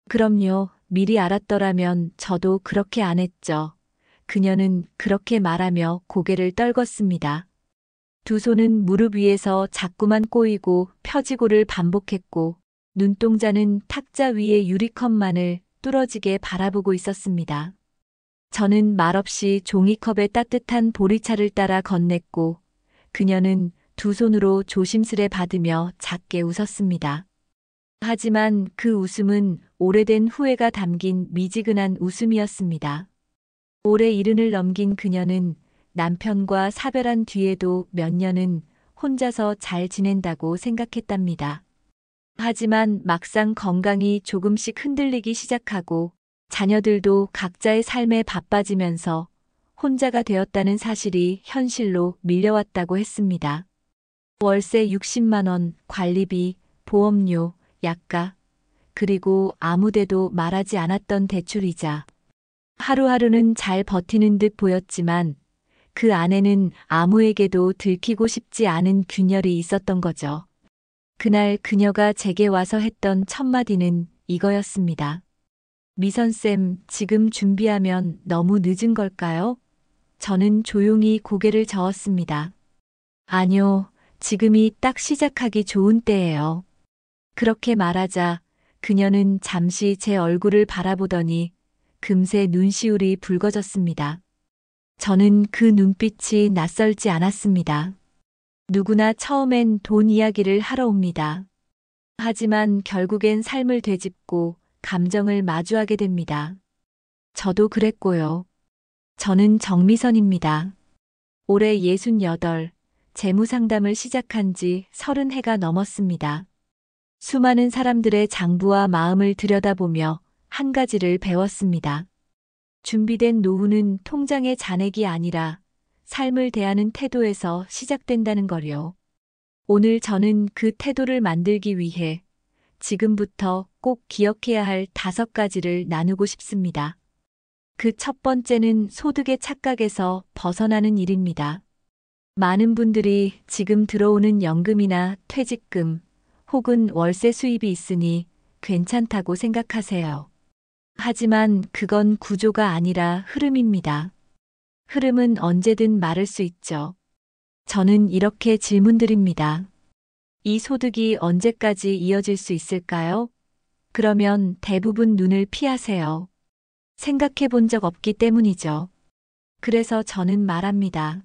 그럼요. 미리 알았더라면 저도 그렇게 안 했죠. 그녀는 그렇게 말하며 고개를 떨궜습니다. 두 손은 무릎 위에서 자꾸만 꼬이고 펴지고를 반복했고 눈동자는 탁자 위의 유리컵만을 뚫어지게 바라보고 있었습니다. 저는 말없이 종이컵에 따뜻한 보리차를 따라 건넸고 그녀는 두 손으로 조심스레 받으며 작게 웃었습니다. 하지만 그 웃음은 오래된 후회가 담긴 미지근한 웃음이었습니다. 오래 70을 넘긴 그녀는 남편과 사별한 뒤에도 몇 년은 혼자서 잘 지낸다고 생각했답니다. 하지만 막상 건강이 조금씩 흔들리기 시작하고 자녀들도 각자의 삶에 바빠지면서 혼자가 되었다는 사실이 현실로 밀려왔다고 했습니다. 월세 60만 원, 관리비, 보험료, 약가, 그리고 아무데도 말하지 않았던 대출이자. 하루하루는 잘 버티는 듯 보였지만 그 안에는 아무에게도 들키고 싶지 않은 균열이 있었던 거죠. 그날 그녀가 제게 와서 했던 첫 마디는 이거였습니다. 미선쌤, 지금 준비하면 너무 늦은 걸까요? 저는 조용히 고개를 저었습니다. 아니요, 지금이 딱 시작하기 좋은 때예요. 그렇게 말하자 그녀는 잠시 제 얼굴을 바라보더니 금세 눈시울이 붉어졌습니다. 저는 그 눈빛이 낯설지 않았습니다. 누구나 처음엔 돈 이야기를 하러 옵니다. 하지만 결국엔 삶을 되짚고 감정을 마주하게 됩니다. 저도 그랬고요. 저는 정미선입니다. 올해 68, 재무상담을 시작한 지 30해가 넘었습니다. 수많은 사람들의 장부와 마음을 들여다보며 한 가지를 배웠습니다. 준비된 노후는 통장의 잔액이 아니라 삶을 대하는 태도에서 시작된다는 거요. 오늘 저는 그 태도를 만들기 위해 지금부터 꼭 기억해야 할 5가지를 나누고 싶습니다. 그 첫 번째는 소득의 착각에서 벗어나는 일입니다. 많은 분들이 지금 들어오는 연금이나 퇴직금 혹은 월세 수입이 있으니 괜찮다고 생각하세요. 하지만 그건 구조가 아니라 흐름입니다. 흐름은 언제든 마를 수 있죠. 저는 이렇게 질문드립니다. 이 소득이 언제까지 이어질 수 있을까요? 그러면 대부분 눈을 피하세요. 생각해 본 적 없기 때문이죠. 그래서 저는 말합니다.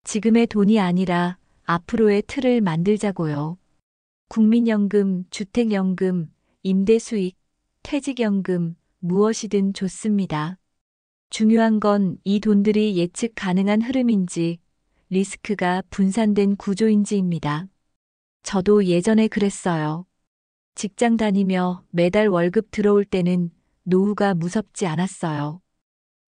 지금의 돈이 아니라 앞으로의 틀을 만들자고요. 국민연금, 주택연금, 임대수익, 퇴직연금, 무엇이든 좋습니다. 중요한 건 이 돈들이 예측 가능한 흐름인지 리스크가 분산된 구조인지입니다. 저도 예전에 그랬어요. 직장 다니며 매달 월급 들어올 때는 노후가 무섭지 않았어요.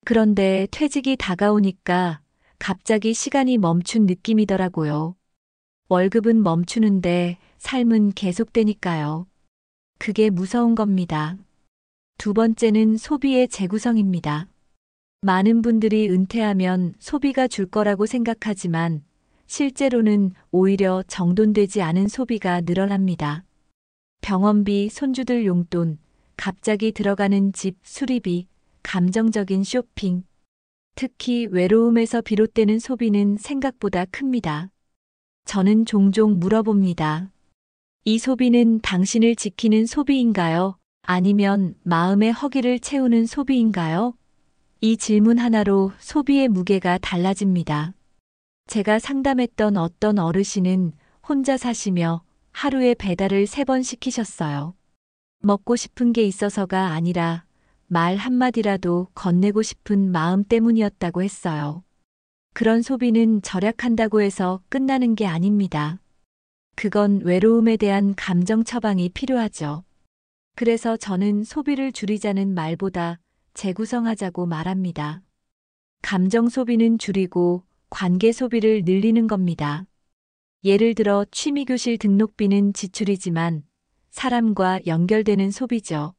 그런데 퇴직이 다가오니까 갑자기 시간이 멈춘 느낌이더라고요. 월급은 멈추는데 삶은 계속되니까요. 그게 무서운 겁니다. 두 번째는 소비의 재구성입니다. 많은 분들이 은퇴하면 소비가 줄 거라고 생각하지만 실제로는 오히려 정돈되지 않은 소비가 늘어납니다. 병원비, 손주들 용돈, 갑자기 들어가는 집 수리비, 감정적인 쇼핑. 특히 외로움에서 비롯되는 소비는 생각보다 큽니다. 저는 종종 물어봅니다. 이 소비는 당신을 지키는 소비인가요? 아니면 마음의 허기를 채우는 소비인가요? 이 질문 하나로 소비의 무게가 달라집니다. 제가 상담했던 어떤 어르신은 혼자 사시며 하루에 배달을 3번 시키셨어요. 먹고 싶은 게 있어서가 아니라 말 한마디라도 건네고 싶은 마음 때문이었다고 했어요. 그런 소비는 절약한다고 해서 끝나는 게 아닙니다. 그건 외로움에 대한 감정 처방이 필요하죠. 그래서 저는 소비를 줄이자는 말보다 재구성하자고 말합니다. 감정 소비는 줄이고 관계 소비를 늘리는 겁니다. 예를 들어 취미교실 등록비는 지출이지만 사람과 연결되는 소비죠.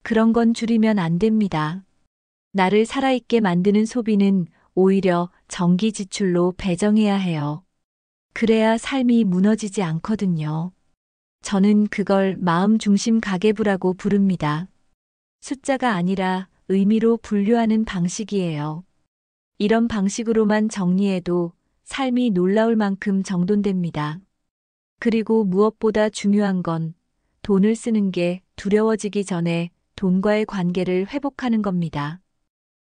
그런 건 줄이면 안 됩니다. 나를 살아있게 만드는 소비는 오히려 정기 지출로 배정해야 해요. 그래야 삶이 무너지지 않거든요. 저는 그걸 마음 중심 가계부라고 부릅니다. 숫자가 아니라 의미로 분류하는 방식이에요. 이런 방식으로만 정리해도 삶이 놀라울 만큼 정돈됩니다. 그리고 무엇보다 중요한 건 돈을 쓰는 게 두려워지기 전에 돈과의 관계를 회복하는 겁니다.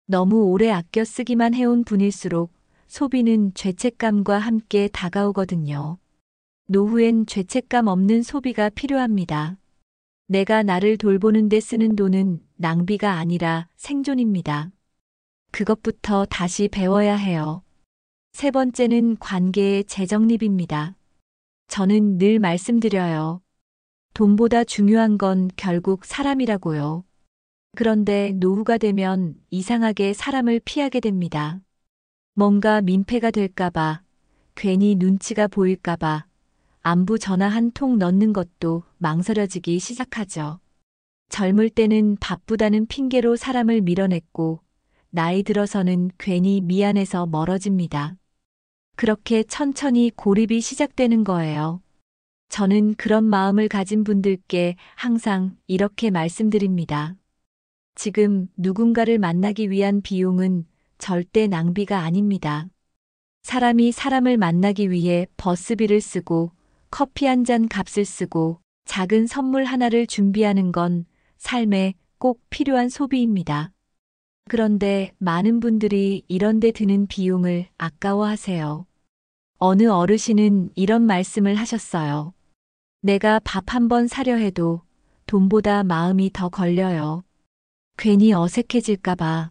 너무 오래 아껴 쓰기만 해온 분일수록 소비는 죄책감과 함께 다가오거든요. 노후엔 죄책감 없는 소비가 필요합니다. 내가 나를 돌보는 데 쓰는 돈은 낭비가 아니라 생존입니다. 그것부터 다시 배워야 해요. 세 번째는 관계의 재정립입니다. 저는 늘 말씀드려요. 돈보다 중요한 건 결국 사람이라고요. 그런데 노후가 되면 이상하게 사람을 피하게 됩니다. 뭔가 민폐가 될까봐, 괜히 눈치가 보일까봐, 안부 전화 한 통 넣는 것도 망설여지기 시작하죠. 젊을 때는 바쁘다는 핑계로 사람을 밀어냈고, 나이 들어서는 괜히 미안해서 멀어집니다. 그렇게 천천히 고립이 시작되는 거예요. 저는 그런 마음을 가진 분들께 항상 이렇게 말씀드립니다. 지금 누군가를 만나기 위한 비용은 절대 낭비가 아닙니다. 사람이 사람을 만나기 위해 버스비를 쓰고 커피 한 잔 값을 쓰고 작은 선물 하나를 준비하는 건 삶에 꼭 필요한 소비입니다. 그런데 많은 분들이 이런 데 드는 비용을 아까워하세요. 어느 어르신은 이런 말씀을 하셨어요. 내가 밥 한 번 사려 해도 돈보다 마음이 더 걸려요. 괜히 어색해질까봐.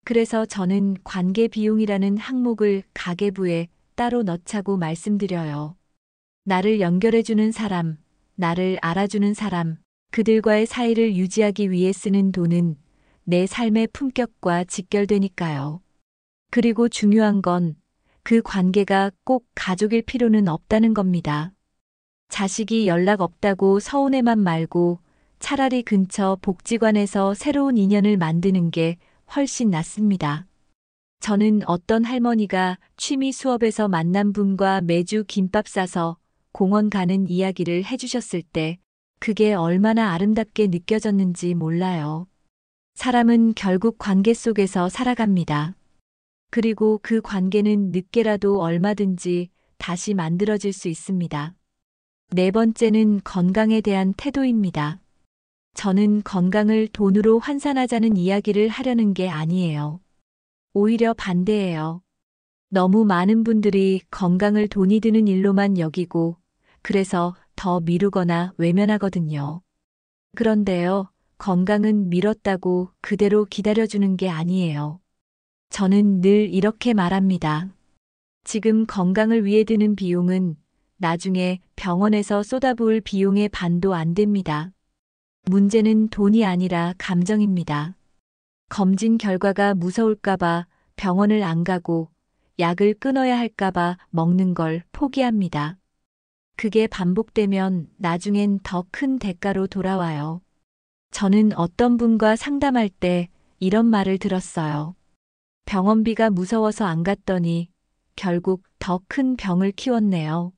그래서 저는 관계 비용이라는 항목을 가계부에 따로 넣자고 말씀드려요. 나를 연결해주는 사람, 나를 알아주는 사람, 그들과의 사이를 유지하기 위해 쓰는 돈은 내 삶의 품격과 직결되니까요. 그리고 중요한 건 그 관계가 꼭 가족일 필요는 없다는 겁니다. 자식이 연락 없다고 서운해만 말고 차라리 근처 복지관에서 새로운 인연을 만드는 게 훨씬 낫습니다. 저는 어떤 할머니가 취미 수업에서 만난 분과 매주 김밥 싸서 공원 가는 이야기를 해주셨을 때 그게 얼마나 아름답게 느껴졌는지 몰라요. 사람은 결국 관계 속에서 살아갑니다. 그리고 그 관계는 늦게라도 얼마든지 다시 만들어질 수 있습니다. 네 번째는 건강에 대한 태도입니다. 저는 건강을 돈으로 환산하자는 이야기를 하려는 게 아니에요. 오히려 반대예요. 너무 많은 분들이 건강을 돈이 드는 일로만 여기고 그래서 더 미루거나 외면하거든요. 그런데요, 건강은 미뤘다고 그대로 기다려주는 게 아니에요. 저는 늘 이렇게 말합니다. 지금 건강을 위해 드는 비용은 나중에 병원에서 쏟아부을 비용의 반도 안 됩니다. 문제는 돈이 아니라 감정입니다. 검진 결과가 무서울까봐 병원을 안 가고 약을 끊어야 할까봐 먹는 걸 포기합니다. 그게 반복되면 나중엔 더 큰 대가로 돌아와요. 저는 어떤 분과 상담할 때 이런 말을 들었어요. 병원비가 무서워서 안 갔더니 결국 더 큰 병을 키웠네요.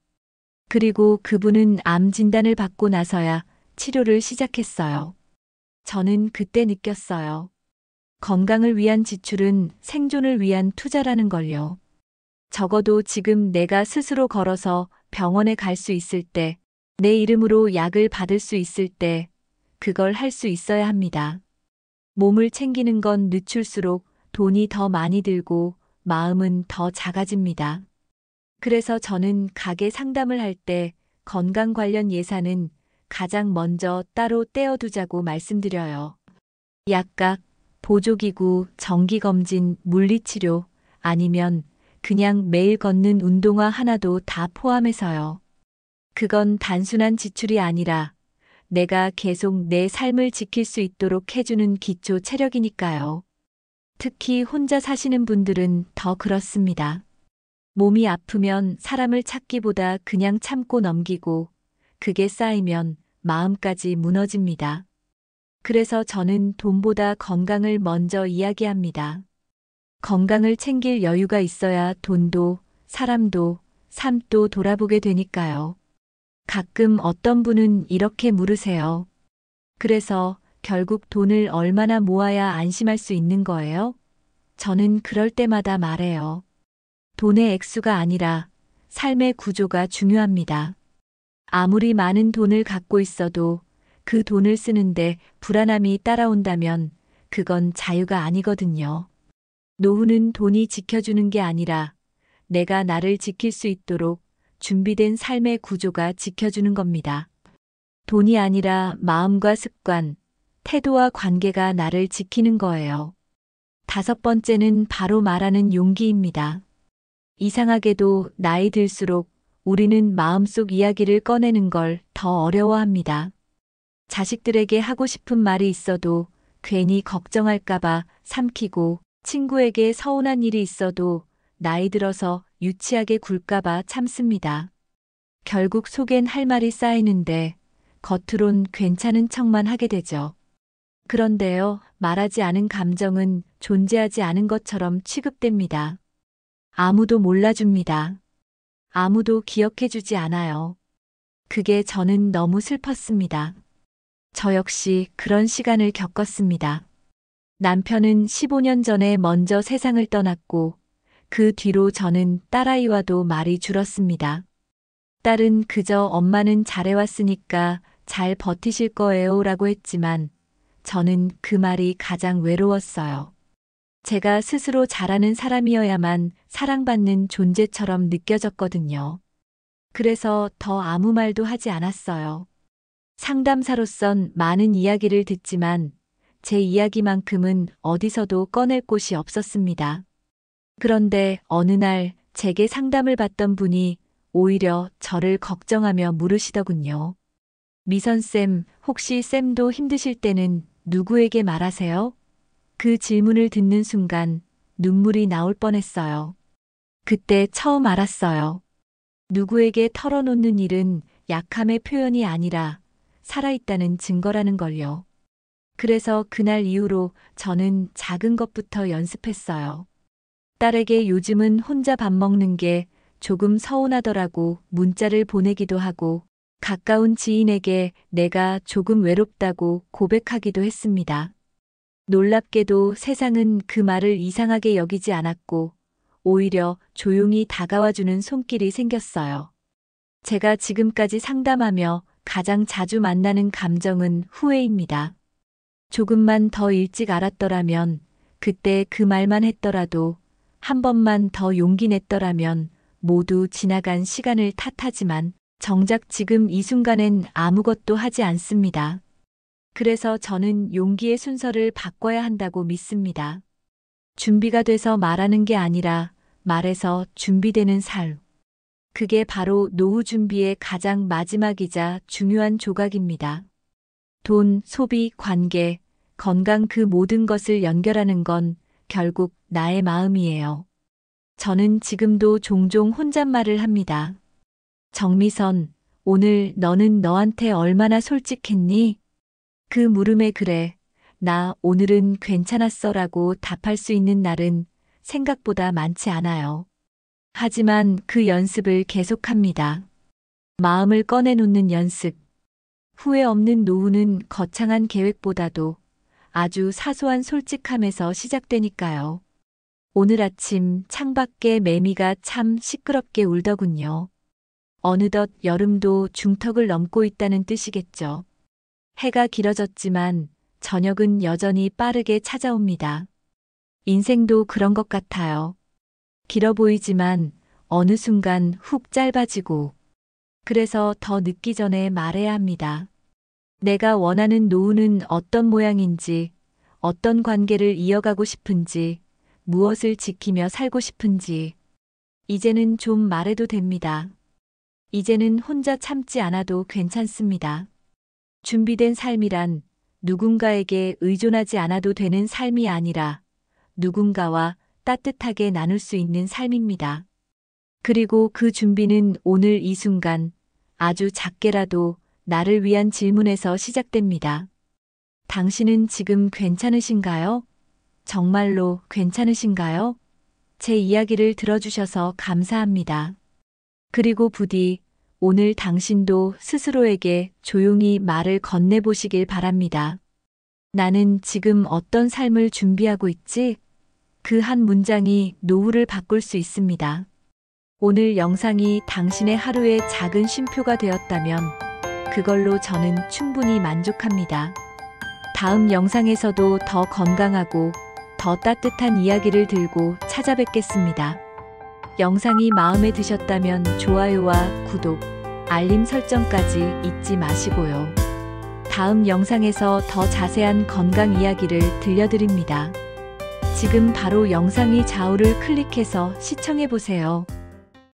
그리고 그분은 암 진단을 받고 나서야 치료를 시작했어요. 저는 그때 느꼈어요. 건강을 위한 지출은 생존을 위한 투자라는 걸요. 적어도 지금 내가 스스로 걸어서 병원에 갈 수 있을 때, 내 이름으로 약을 받을 수 있을 때, 그걸 할 수 있어야 합니다. 몸을 챙기는 건 늦출수록 돈이 더 많이 들고 마음은 더 작아집니다. 그래서 저는 가게 상담을 할 때 건강 관련 예산은 가장 먼저 따로 떼어두자고 말씀드려요. 약값, 보조기구, 정기검진, 물리치료, 아니면 그냥 매일 걷는 운동화 하나도 다 포함해서요. 그건 단순한 지출이 아니라 내가 계속 내 삶을 지킬 수 있도록 해주는 기초 체력이니까요. 특히 혼자 사시는 분들은 더 그렇습니다. 몸이 아프면 사람을 찾기보다 그냥 참고 넘기고 그게 쌓이면 마음까지 무너집니다. 그래서 저는 돈보다 건강을 먼저 이야기합니다. 건강을 챙길 여유가 있어야 돈도, 사람도, 삶도 돌아보게 되니까요. 가끔 어떤 분은 이렇게 물으세요. 그래서 결국 돈을 얼마나 모아야 안심할 수 있는 거예요? 저는 그럴 때마다 말해요. 돈의 액수가 아니라 삶의 구조가 중요합니다. 아무리 많은 돈을 갖고 있어도 그 돈을 쓰는데 불안함이 따라온다면 그건 자유가 아니거든요. 노후는 돈이 지켜주는 게 아니라 내가 나를 지킬 수 있도록 준비된 삶의 구조가 지켜주는 겁니다. 돈이 아니라 마음과 습관, 태도와 관계가 나를 지키는 거예요. 다섯 번째는 바로 말하는 용기입니다. 이상하게도 나이 들수록 우리는 마음속 이야기를 꺼내는 걸 더 어려워합니다. 자식들에게 하고 싶은 말이 있어도 괜히 걱정할까봐 삼키고, 친구에게 서운한 일이 있어도 나이 들어서 유치하게 굴까봐 참습니다. 결국 속엔 할 말이 쌓이는데 겉으론 괜찮은 척만 하게 되죠. 그런데요, 말하지 않은 감정은 존재하지 않은 것처럼 취급됩니다. 아무도 몰라줍니다. 아무도 기억해주지 않아요. 그게 저는 너무 슬펐습니다. 저 역시 그런 시간을 겪었습니다. 남편은 15년 전에 먼저 세상을 떠났고 그 뒤로 저는 딸아이와도 말이 줄었습니다. 딸은 그저 엄마는 잘해왔으니까 잘 버티실 거예요 라고 했지만 저는 그 말이 가장 외로웠어요. 제가 스스로 잘하는 사람이어야만 사랑받는 존재처럼 느껴졌거든요. 그래서 더 아무 말도 하지 않았어요. 상담사로선 많은 이야기를 듣지만 제 이야기만큼은 어디서도 꺼낼 곳이 없었습니다. 그런데 어느 날 제게 상담을 받던 분이 오히려 저를 걱정하며 물으시더군요. 미선쌤, 혹시 쌤도 힘드실 때는 누구에게 말하세요? 그 질문을 듣는 순간 눈물이 나올 뻔했어요. 그때 처음 알았어요. 누구에게 털어놓는 일은 약함의 표현이 아니라 살아있다는 증거라는 걸요. 그래서 그날 이후로 저는 작은 것부터 연습했어요. 딸에게 요즘은 혼자 밥 먹는 게 조금 서운하더라고 문자를 보내기도 하고, 가까운 지인에게 내가 조금 외롭다고 고백하기도 했습니다. 놀랍게도 세상은 그 말을 이상하게 여기지 않았고 오히려 조용히 다가와주는 손길이 생겼어요. 제가 지금까지 상담하며 가장 자주 만나는 감정은 후회입니다. 조금만 더 일찍 알았더라면, 그때 그 말만 했더라도, 한 번만 더 용기 냈더라면 모두 지나간 시간을 탓하지만 정작 지금 이 순간엔 아무것도 하지 않습니다. 그래서 저는 용기의 순서를 바꿔야 한다고 믿습니다. 준비가 돼서 말하는 게 아니라 말해서 준비되는 삶. 그게 바로 노후 준비의 가장 마지막이자 중요한 조각입니다. 돈, 소비, 관계, 건강 그 모든 것을 연결하는 건 결국 나의 마음이에요. 저는 지금도 종종 혼잣말을 합니다. 정미선, 오늘 너는 너한테 얼마나 솔직했니? 그 물음에 그래, 나 오늘은 괜찮았어 라고 답할 수 있는 날은 생각보다 많지 않아요. 하지만 그 연습을 계속합니다. 마음을 꺼내놓는 연습. 후회 없는 노후는 거창한 계획보다도 아주 사소한 솔직함에서 시작되니까요. 오늘 아침 창밖에 매미가 참 시끄럽게 울더군요. 어느덧 여름도 중턱을 넘고 있다는 뜻이겠죠. 해가 길어졌지만 저녁은 여전히 빠르게 찾아옵니다. 인생도 그런 것 같아요. 길어 보이지만 어느 순간 훅 짧아지고, 그래서 더 늦기 전에 말해야 합니다. 내가 원하는 노후는 어떤 모양인지, 어떤 관계를 이어가고 싶은지, 무엇을 지키며 살고 싶은지. 이제는 좀 말해도 됩니다. 이제는 혼자 참지 않아도 괜찮습니다. 준비된 삶이란 누군가에게 의존하지 않아도 되는 삶이 아니라 누군가와 따뜻하게 나눌 수 있는 삶입니다. 그리고 그 준비는 오늘 이 순간 아주 작게라도 나를 위한 질문에서 시작됩니다. 당신은 지금 괜찮으신가요? 정말로 괜찮으신가요? 제 이야기를 들어주셔서 감사합니다. 그리고 부디 오늘 당신도 스스로에게 조용히 말을 건네보시길 바랍니다. 나는 지금 어떤 삶을 준비하고 있지? 그 한 문장이 노후를 바꿀 수 있습니다. 오늘 영상이 당신의 하루의 작은 쉼표가 되었다면 그걸로 저는 충분히 만족합니다. 다음 영상에서도 더 건강하고 더 따뜻한 이야기를 들고 찾아뵙겠습니다. 영상이 마음에 드셨다면 좋아요와 구독, 알림 설정까지 잊지 마시고요. 다음 영상에서 더 자세한 건강 이야기를 들려드립니다. 지금 바로 영상이 좌우를 클릭해서 시청해보세요.